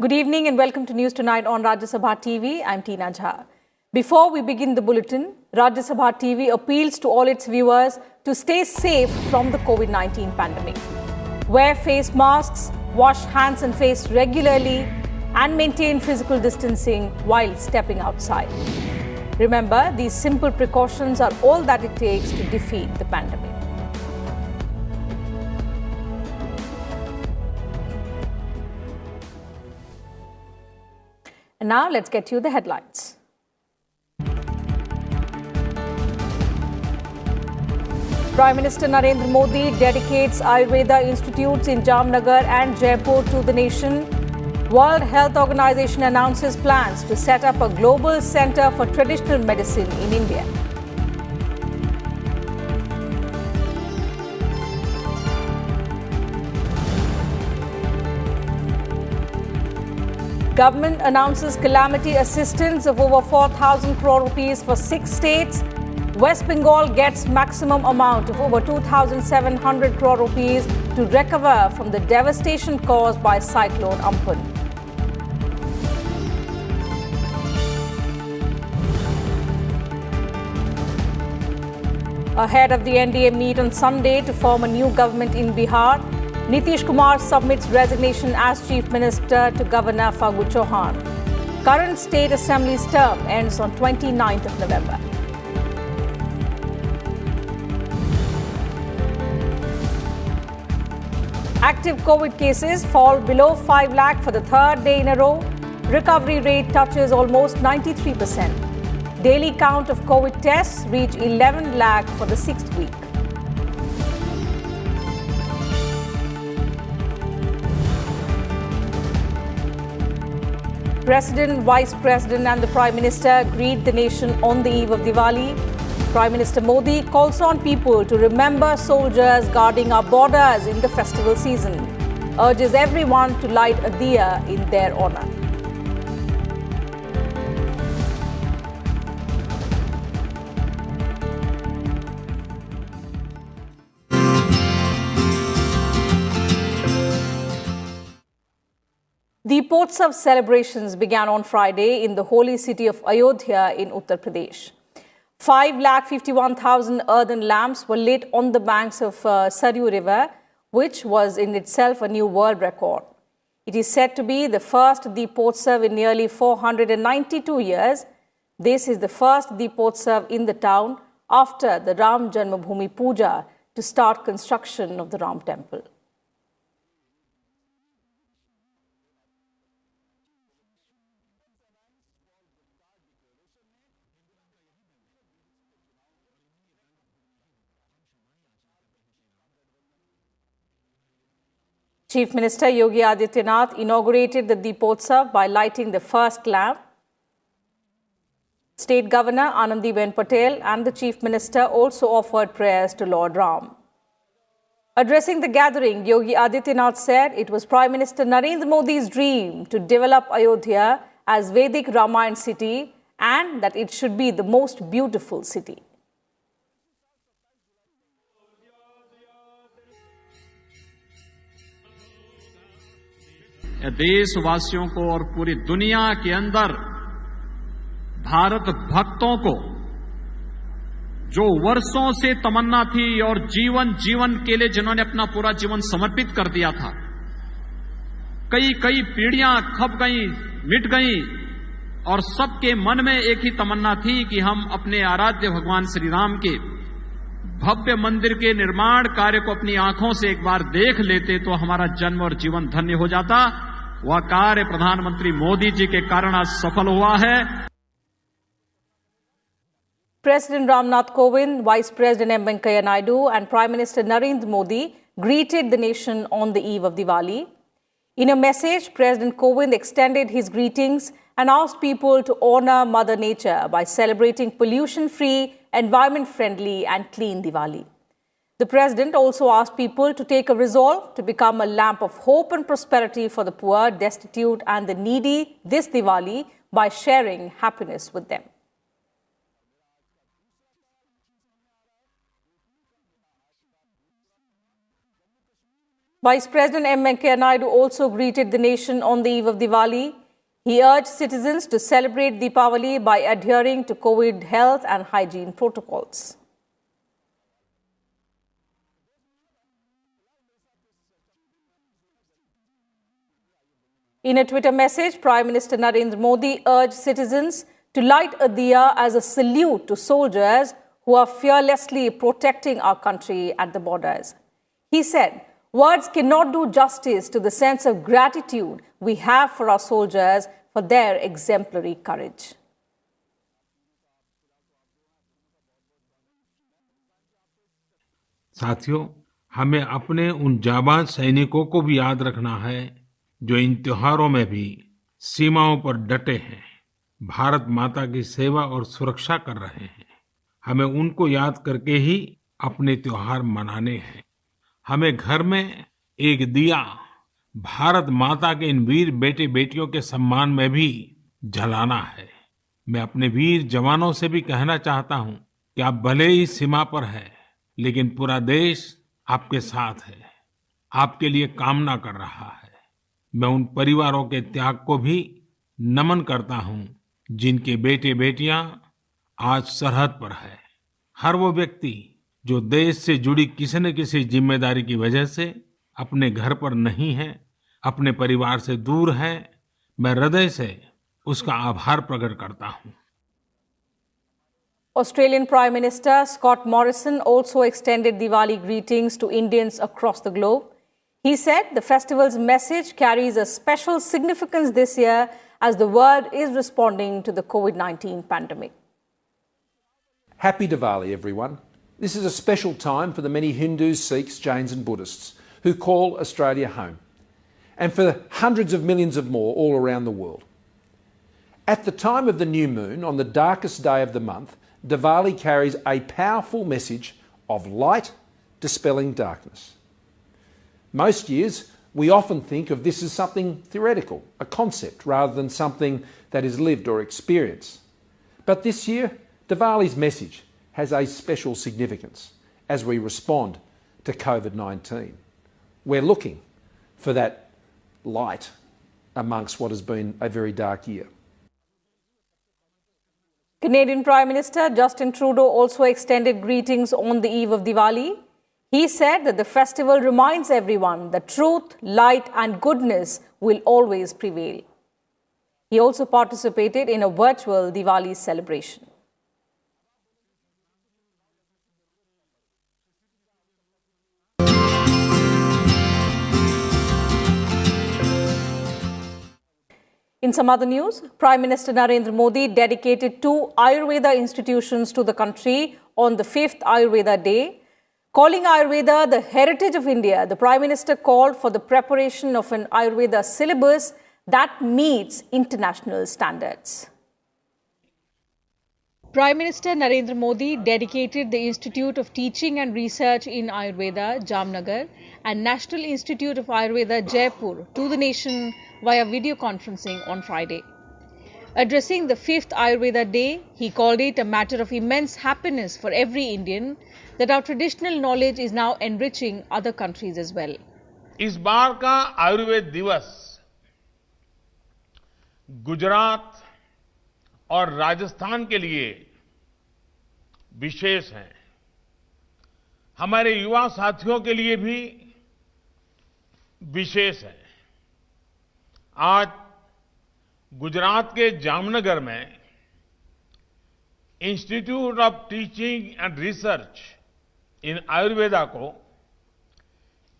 Good evening and welcome to News Tonight on Rajya Sabha TV. I'm Tina Jha. Before we begin the bulletin, Rajya Sabha TV appeals to all its viewers to stay safe from the Covid-19 pandemic. Wear face masks, wash hands and face regularly, and maintain physical distancing while stepping outside. Remember, these simple precautions are all that it takes to defeat the pandemic. And now let's get you the headlines. Prime Minister Narendra Modi dedicates Ayurveda institutes in Jamnagar and Jaipur to the nation. World Health Organization announces plans to set up a global center for traditional medicine in India. Government announces calamity assistance of over 4,000 crore rupees for 6 states. West Bengal gets maximum amount of over 2,700 crore rupees to recover from the devastation caused by cyclone Amphan. Ahead of the NDA meet on Sunday to form a new government in Bihar, Nitish Kumar submits resignation as Chief Minister to Governor Phagu Chauhan. Current State Assembly's term ends on 29th of November. Active COVID cases fall below 5 lakh for the third day in a row. Recovery rate touches almost 93%. Daily count of COVID tests reach 11 lakh for the 6th week. President, Vice President and the Prime Minister greet the nation on the eve of Diwali. Prime Minister Modi calls on people to remember soldiers guarding our borders in the festival season. Urges everyone to light a diya in their honor. The Deepotsav celebrations began on Friday in the holy city of Ayodhya in Uttar Pradesh. 5,51,000 earthen lamps were lit on the banks of Saryu River, which was in itself a new world record. It is said to be the first Deepotsav in nearly 492 years. This is the first Deepotsav in the town after the Ram Janmabhoomi Puja to start construction of the Ram temple. Chief Minister Yogi Adityanath inaugurated the Deepotsav by lighting the first lamp. State Governor Anandiben Patel and the Chief Minister also offered prayers to Lord Ram. Addressing the gathering, Yogi Adityanath said it was Prime Minister Narendra Modi's dream to develop Ayodhya as Vedic Ramayana city and that it should be the most beautiful city. देशवासियों को और पूरी दुनिया के अंदर भारत भक्तों को जो वर्षों से तमन्ना थी और जीवन के लिए जिन्होंने अपना पूरा जीवन समर्पित कर दिया था, कई पीढ़ियां खप गई, मिट गई और सबके मन में एक ही तमन्ना थी कि हम अपने आराध्य भगवान श्री राम के भव्य मंदिर के निर्माण कार्य को अपनी आंखों से एक बार देख लेते तो हमारा जन्म और जीवन धन्य हो जाता। वह कार्य प्रधानमंत्री मोदी जी के कारण आज सफल हुआ है। President Ramnath Kovind, Vice President M. Venkaiah Naidu and Prime Minister Narendra Modi greeted the nation on the eve of Diwali. In a message, President Kovind extended his greetings and asked people to honor Mother Nature by celebrating pollution-free, environment-friendly and clean Diwali. The President also asked people to take a resolve to become a lamp of hope and prosperity for the poor, destitute and the needy this Diwali by sharing happiness with them. Vice President M. Venkaiah Naidu also greeted the nation on the eve of Diwali. He urged citizens to celebrate Deepavali by adhering to COVID health and hygiene protocols. In a Twitter message, Prime Minister Narendra Modi urged citizens to light a diya as a salute to soldiers who are fearlessly protecting our country at the borders. He said, "Words cannot do justice to the sense of gratitude we have for our soldiers for their exemplary courage." साथियों, हमें अपने उन जाबाज सैनिकों को भी याद रखना है जो इन त्योहारों में भी सीमाओं पर डटे हैं, भारत माता की सेवा और सुरक्षा कर रहे हैं। हमें उनको याद करके ही अपने त्योहार मनाने हैं। हमें घर में एक दिया भारत माता के इन वीर बेटे बेटियों के सम्मान में भी जलाना है। मैं अपने वीर जवानों से भी कहना चाहता हूं कि आप भले ही सीमा पर हैं, लेकिन पूरा देश आपके साथ है, आपके लिए कामना कर रहा है। मैं उन परिवारों के त्याग को भी नमन करता हूं जिनके बेटे बेटियां आज सरहद पर है। हर वो व्यक्ति जो देश से जुड़ी किसी न किसी जिम्मेदारी की वजह से अपने घर पर नहीं है, अपने परिवार से दूर है, मैं हृदय से उसका आभार प्रकट करता हूं। Australian Prime Minister Scott Morrison also extended Diwali greetings to Indians across the globe. He said the festival's message carries a special significance this year as the world is responding to the Covid-19 pandemic. Happy Diwali, everyone. This is a special time for the many Hindus, Sikhs, Jains and Buddhists who call Australia home, and for hundreds of millions of more all around the world. At the time of the new moon, on the darkest day of the month, Diwali carries a powerful message of light dispelling darkness. Most years, we often think of this as something theoretical, a concept, rather than something that is lived or experienced. But this year, Diwali's message has a special significance as we respond to COVID-19. We're looking for that light amongst what has been a very dark year. Canadian Prime Minister Justin Trudeau also extended greetings on the eve of Diwali. He said that the festival reminds everyone that truth, light and goodness will always prevail. He also participated in a virtual Diwali celebration. In some other news, Prime Minister Narendra Modi dedicated 2 Ayurveda institutions to the country on the 5th Ayurveda Day. Calling Ayurveda the heritage of India, the Prime Minister called for the preparation of an Ayurveda syllabus that meets international standards. Prime Minister Narendra Modi dedicated the Institute of Teaching and Research in Ayurveda, Jamnagar, and National Institute of Ayurveda, Jaipur, to the nation via video conferencing on Friday. Addressing the 5th Ayurveda Day, he called it a matter of immense happiness for every Indian that our traditional knowledge is now enriching other countries as well. इस बार का आयुर्वेद दिवस गुजरात और राजस्थान के लिए विशेष है। हमारे युवा साथियों के लिए भी विशेष है। आज गुजरात के जामनगर में institute of teaching and research इन आयुर्वेदा को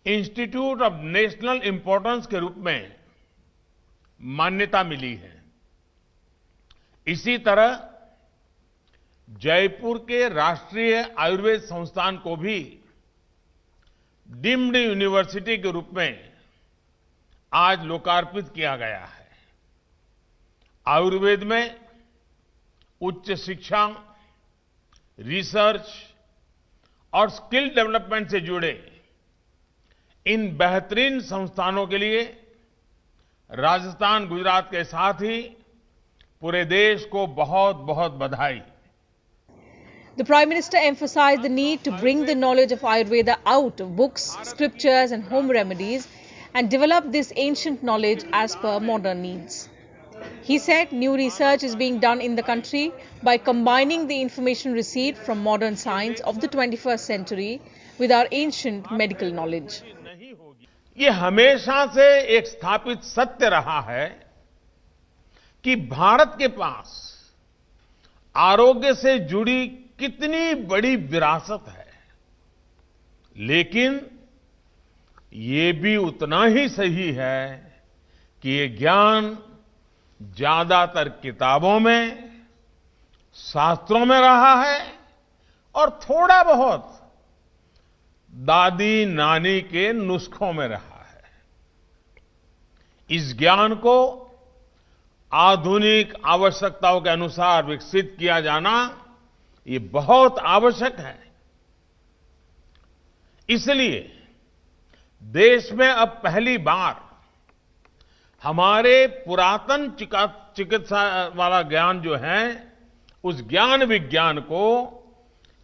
इंस्टीट्यूट ऑफ नेशनल इंपॉर्टेंस के रूप में मान्यता मिली है। इसी तरह जयपुर के राष्ट्रीय आयुर्वेद संस्थान को भी डीम्ड यूनिवर्सिटी के रूप में आज लोकार्पित किया गया है। आयुर्वेद में उच्च शिक्षा, रिसर्च और स्किल डेवलपमेंट से जुड़े इन बेहतरीन संस्थानों के लिए राजस्थान, गुजरात के साथ ही पूरे देश को बहुत बहुत बधाई। The Prime Minister emphasized the need to bring the knowledge of Ayurveda out of books, scriptures and home remedies and develop this ancient knowledge as per modern needs. He said new research is being done in the country by combining the information received from modern science of the 21st century with our ancient medical knowledge. ये हमेशा से एक स्थापित सत्य रहा है कि भारत के पास आरोग्य से जुड़ी कितनी बड़ी विरासत है, लेकिन ये भी उतना ही सही है कि ये ज्ञान ज्यादातर किताबों में, शास्त्रों में रहा है और थोड़ा बहुत दादी नानी के नुस्खों में रहा है। इस ज्ञान को आधुनिक आवश्यकताओं के अनुसार विकसित किया जाना ये बहुत आवश्यक है। इसलिए देश में अब पहली बार हमारे पुरातन चिकित्सा वाला ज्ञान जो है, उस ज्ञान विज्ञान को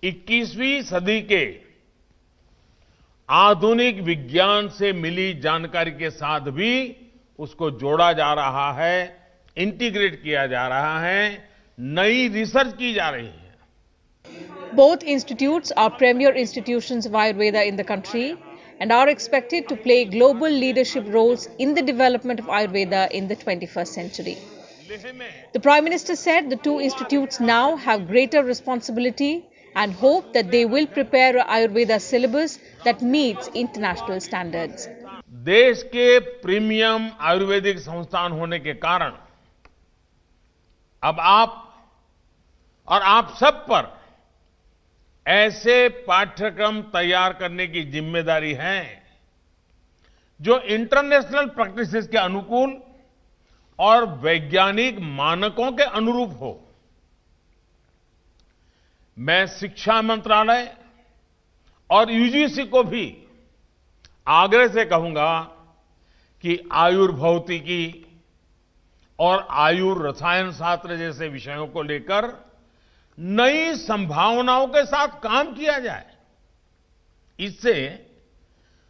21वीं सदी के आधुनिक विज्ञान से मिली जानकारी के साथ भी उसको जोड़ा जा रहा है, इंटीग्रेट किया जा रहा है, नई रिसर्च की जा रही है। Both institutes are premier institutions of Ayurveda in the country and are expected to play global leadership roles in the development of Ayurveda in the 21st century. The Prime Minister said the two institutes now have greater responsibility and hope that they will prepare an Ayurveda syllabus that meets international standards. देश के premium Ayurvedic संस्थान होने के कारण अब आप सब पर ऐसे पाठ्यक्रम तैयार करने की जिम्मेदारी है जो इंटरनेशनल प्रैक्टिसेस के अनुकूल और वैज्ञानिक मानकों के अनुरूप हो। मैं शिक्षा मंत्रालय और यूजीसी को भी आग्रह से कहूंगा कि आयुर्भौतिकी और आयुर रसायन शास्त्र जैसे विषयों को लेकर नई संभावनाओं के साथ काम किया जाए। इससे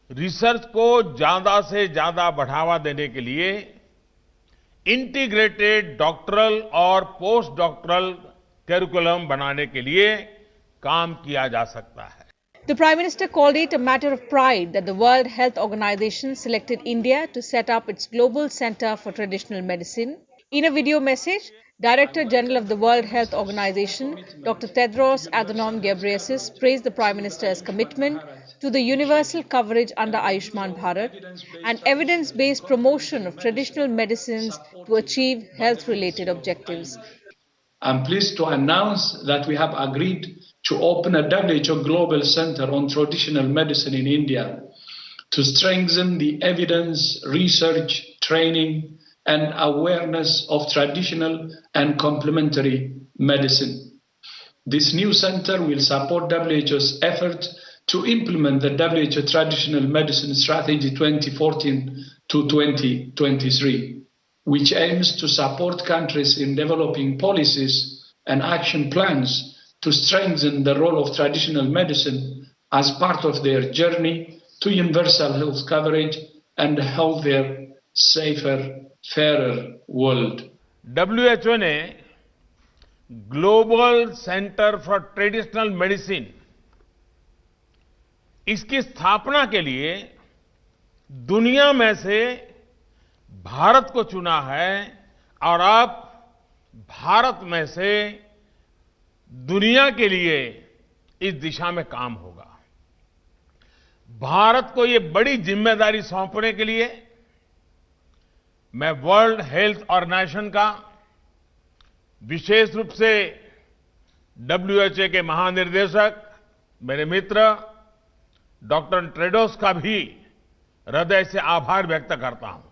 रिसर्च को ज्यादा से ज्यादा बढ़ावा देने के लिए इंटीग्रेटेड डॉक्टरल और पोस्ट डॉक्टरल करिकुलम बनाने के लिए काम किया जा सकता है। The Prime Minister called it a matter of pride that the World Health Organization selected India to set up its Global Center for Traditional Medicine. In a video message, Director General of the World Health Organization, Dr. Tedros Adhanom Ghebreyesus, praised the Prime Minister's commitment to the universal coverage under Ayushman Bharat and evidence-based promotion of traditional medicines to achieve health-related objectives. I'm pleased to announce that we have agreed to open a WHO Global Center on Traditional Medicine in India to strengthen the evidence, research, training, and awareness of traditional and complementary medicine. This new center will support WHO's effort to implement the WHO Traditional Medicine Strategy 2014 to 2023, which aims to support countries in developing policies and action plans to strengthen the role of traditional medicine as part of their journey to universal health coverage and a healthier, safer, fairer world. WHO ने global centre for traditional medicine इसकी स्थापना के लिए दुनिया में से भारत को चुना है और अब भारत में से दुनिया के लिए इस दिशा में काम होगा। भारत को ये बड़ी जिम्मेदारी सौंपने के लिए मैं वर्ल्ड हेल्थ ऑर्गेनाइजेशन का विशेष रूप से WHO के महानिर्देशक मेरे मित्र डॉक्टर टेड्रोस का भी हृदय से आभार व्यक्त करता हूं।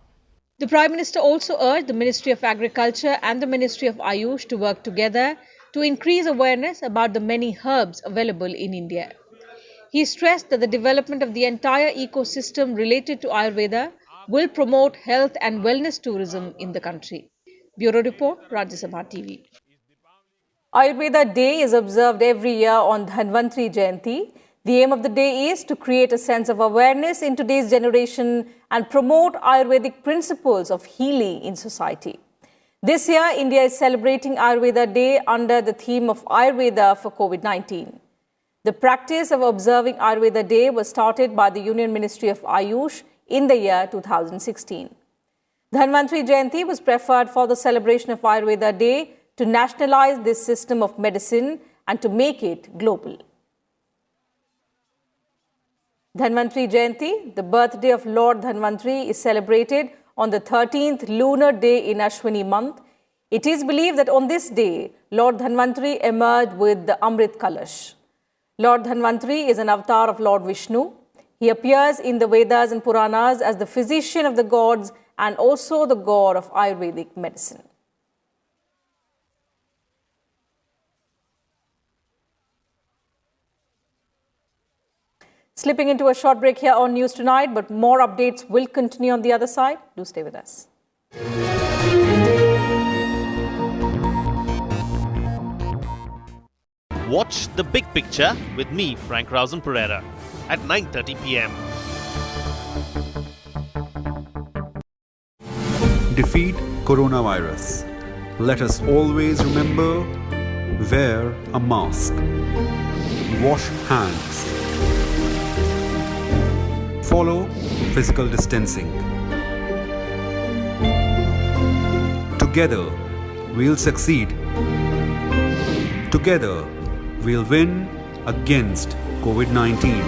The Prime Minister also urged the Ministry of Agriculture and the Ministry of Ayush to work together to increase awareness about the many herbs available in India. He stressed that the development of the entire ecosystem related to Ayurveda will promote health and wellness tourism in the country. Bureau Report, Rajya Sabha TV. Ayurveda Day is observed every year on Dhanmantri Jayanti. The aim of the day is to create a sense of awareness in today's generation and promote Ayurvedic principles of healing in society. This year, India is celebrating Ayurveda Day under the theme of Ayurveda for Covid-19. The practice of observing Ayurveda Day was started by the Union Ministry of Ayush in the year 2016. Dhanmantri Jayanti was preferred for the celebration of Ayurveda Day to nationalize this system of medicine and to make it global. Dhanmantri Jayanti, the birthday of Lord Dhanmantri, is celebrated on the 13th lunar day in Ashwini month. It is believed that on this day, Lord Dhanmantri emerged with the Amrit Kalash. Lord Dhanmantri is an avatar of Lord Vishnu. He appears in the Vedas and Puranas as the physician of the gods and also the god of Ayurvedic medicine. Slipping into a short break here on News Tonight, but more updates will continue on the other side. Do stay with us. Watch The Big Picture with me, Frank Rausen Pereira, at 9:30 p.m. Defeat coronavirus. Let us always remember, wear a mask. Wash hands. Follow physical distancing. Together, we'll succeed. Together, we'll win against COVID-19.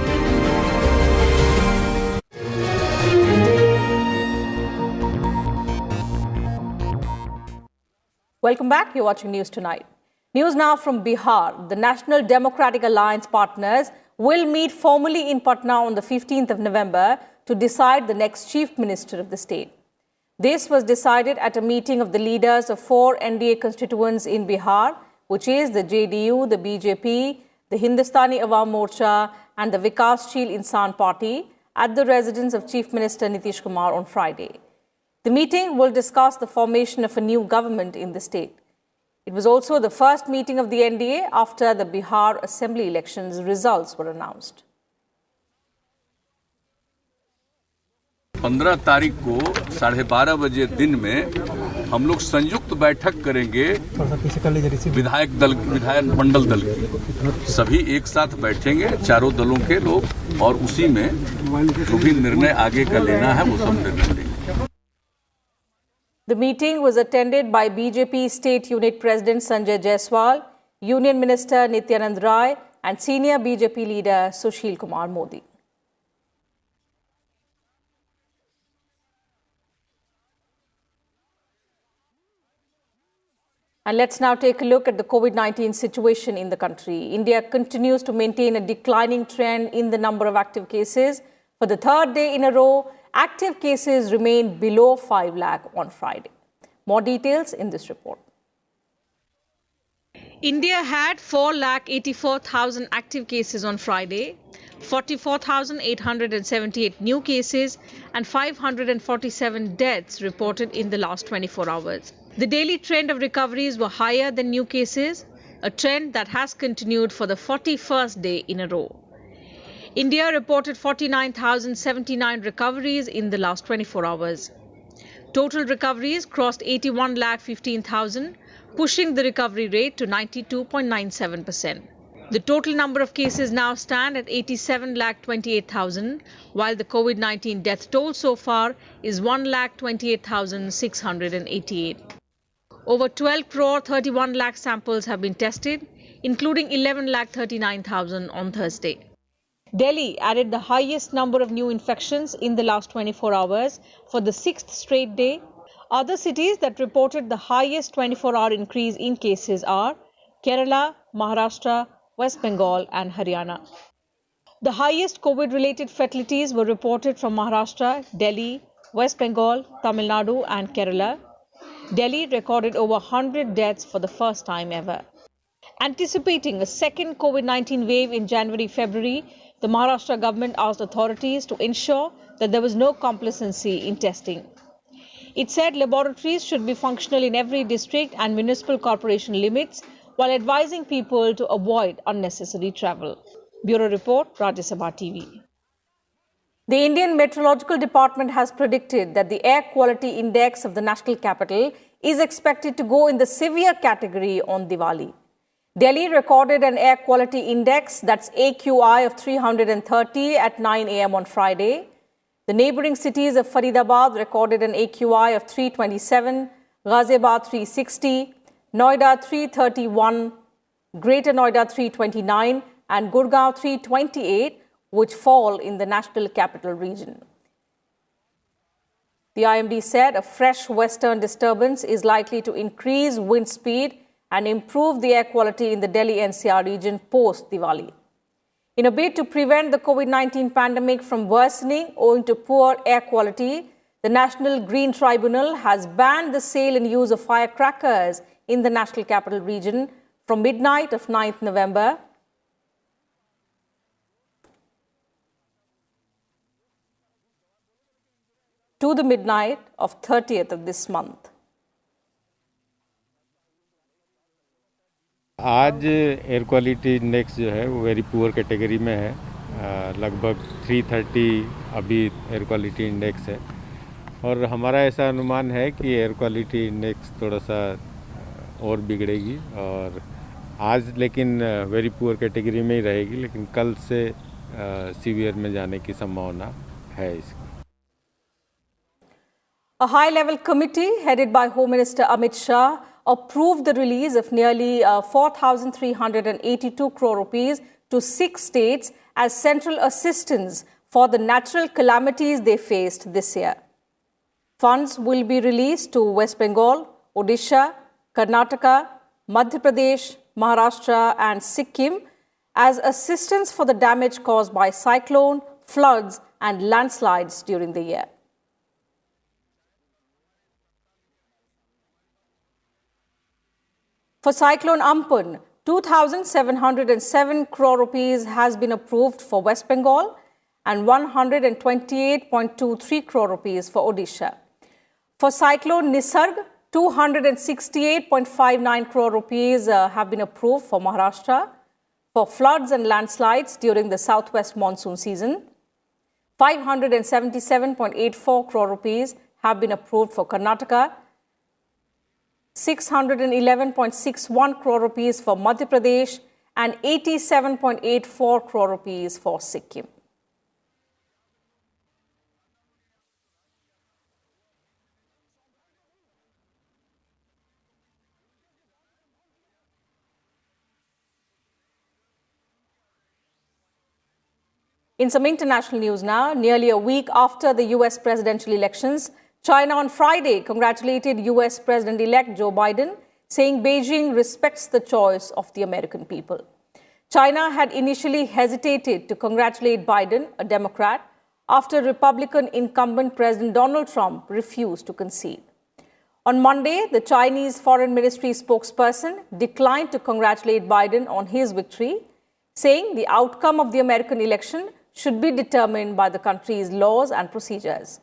Welcome back. You're watching News Tonight. News now from Bihar. The National Democratic Alliance partners will meet formally in Patna on the 15th of November to decide the next chief minister of the state. This was decided at a meeting of the leaders of 4 NDA constituents in Bihar, which is the JDU, the BJP, the Hindustani Awam Morcha and the Vikashsheel Insan Party at the residence of Chief Minister Nitish Kumar on Friday. The meeting will discuss the formation of a new government in the state. It was also the first meeting of the NDA after the Bihar Assembly elections results were announced. 15 तारीख को 12:30 बजे दिन में हम लोग संयुक्त बैठक करेंगे विधायक मंडल दल की। सभी एक साथ बैठेंगे, चारों दलों के लोग, और उसी में जो भी निर्णय आगे का लेना है वो सब निर्णय लेंगे। The meeting was attended by BJP State Unit President Sanjay Jaiswal, Union Minister Nityanand Rai and Senior BJP Leader Sushil Kumar Modi. And let's now take a look at the COVID-19 situation in the country. India continues to maintain a declining trend in the number of active cases. For the third day in a row, active cases remain below 5 lakh on Friday. More details in this report. India had 4,84,000 active cases on Friday, 44,878 new cases and 547 deaths reported in the last 24 hours. The daily trend of recoveries were higher than new cases, a trend that has continued for the 41st day in a row. India reported 49,079 recoveries in the last 24 hours. Total recoveries crossed 81,15,000, pushing the recovery rate to 92.97%. The total number of cases now stand at 87,28,000, while the COVID-19 death toll so far is 1,28,688. Over 12 crore 31 lakh samples have been tested, including 11,39,000 on Thursday. Delhi added the highest number of new infections in the last 24 hours for the 6th straight day. Other cities that reported the highest 24-hour increase in cases are Kerala, Maharashtra, West Bengal and Haryana. The highest COVID-related fatalities were reported from Maharashtra, Delhi, West Bengal, Tamil Nadu and Kerala. Delhi recorded over 100 deaths for the first time ever. Anticipating a second COVID-19 wave in January-February, the Maharashtra government asked authorities to ensure that there was no complacency in testing. It said laboratories should be functional in every district and municipal corporation limits while advising people to avoid unnecessary travel. Bureau Report, Rajya Sabha TV. The Indian Meteorological Department has predicted that the air quality index of the national capital is expected to go in the severe category on Diwali. Delhi recorded an air quality index, that's AQI, of 330 at 9 a.m. on Friday. The neighboring cities of Faridabad recorded an AQI of 327, Ghaziabad 360, Noida 331, Greater Noida 329, and Gurgaon 328, which fall in the national capital region. The IMD said a fresh western disturbance is likely to increase wind speed and improve the air quality in the Delhi NCR region post-Diwali. In a bid to prevent the COVID-19 pandemic from worsening owing to poor air quality, the National Green Tribunal has banned the sale and use of firecrackers in the national capital region from midnight of 9th November to the midnight of 30th of this month. आज air quality index जो है वो very poor category में है, लगभग 330 अभी air quality index है और हमारा ऐसा अनुमान है कि एयर क्वालिटी इंडेक्स थोड़ा सा और बिगड़ेगी और आज लेकिन वेरी पुअर कैटेगरी में ही रहेगी, लेकिन कल से सीवियर में जाने की संभावना है इसकी. A high-level committee headed by Home Minister Amit Shah approved the release of nearly 4,382 crore rupees to 6 states as central assistance for the natural calamities they faced this year. Funds will be released to West Bengal, Odisha, Karnataka, Madhya Pradesh, Maharashtra and Sikkim as assistance for the damage caused by cyclone, floods and landslides during the year. For Cyclone Amphan, 2,707 crore rupees has been approved for West Bengal and 128.23 crore rupees for Odisha. For Cyclone Nisarg, 268.59 crore rupees have been approved for Maharashtra for floods and landslides during the southwest monsoon season. 577.84 crore rupees have been approved for Karnataka. 611.61 crore rupees for Madhya Pradesh and 87.84 crore rupees for Sikkim. In some international news now, nearly a week after the US presidential elections, China on Friday congratulated US President-elect Joe Biden, saying Beijing respects the choice of the American people. China had initially hesitated to congratulate Biden, a Democrat, after Republican incumbent President Donald Trump refused to concede. On Monday, the Chinese Foreign Ministry spokesperson declined to congratulate Biden on his victory, saying the outcome of the American election should be determined by the country's laws and procedures.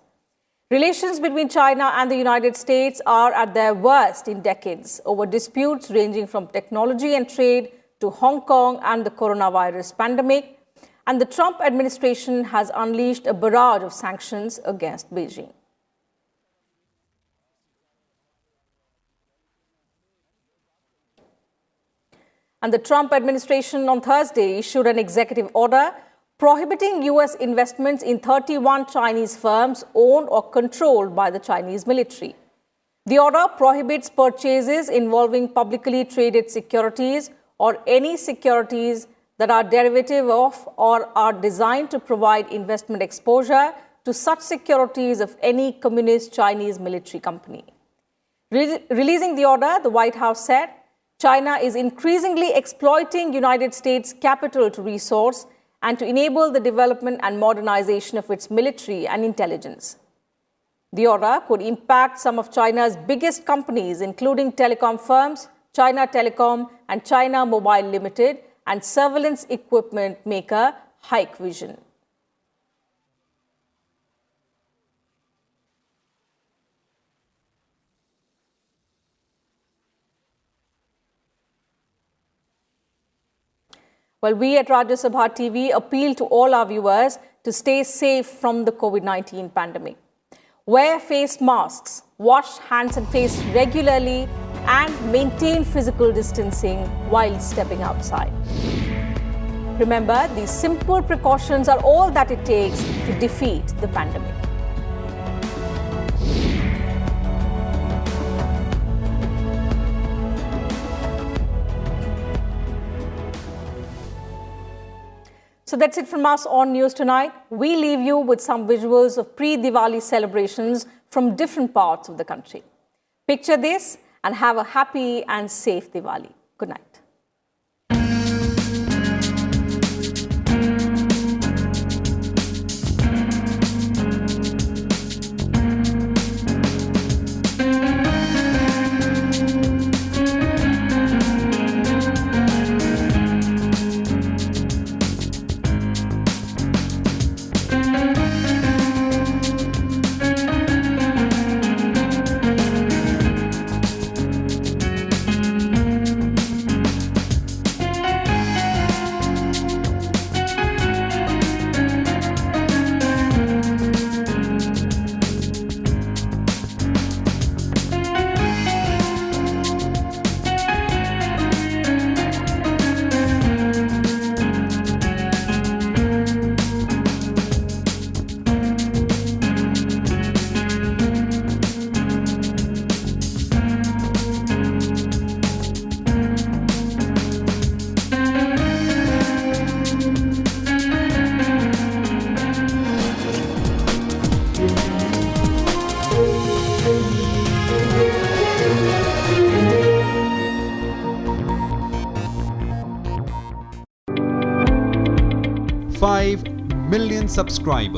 Relations between China and the United States are at their worst in decades over disputes ranging from technology and trade to Hong Kong and the coronavirus pandemic, and the Trump administration has unleashed a barrage of sanctions against Beijing. And the Trump administration on Thursday issued an executive order prohibiting U.S. investments in 31 Chinese firms owned or controlled by the Chinese military. The order prohibits purchases involving publicly traded securities or any securities that are derivative of or are designed to provide investment exposure to such securities of any communist Chinese military company. Releasing the order, the White House said, China is increasingly exploiting United States capital to resource and to enable the development and modernization of its military and intelligence. The order could impact some of China's biggest companies, including telecom firms, China Telecom and China Mobile Limited, and surveillance equipment maker Hikvision. Well, we at Rajya Sabha TV appeal to all our viewers to stay safe from the COVID-19 pandemic. Wear face masks, wash hands and face regularly, and maintain physical distancing while stepping outside. Remember, these simple precautions are all that it takes to defeat the pandemic. So that's it from us on News Tonight. We leave you with some visuals of pre-Diwali celebrations from different parts of the country. Picture this and have a happy and safe Diwali. Good night. $5 million subscribers.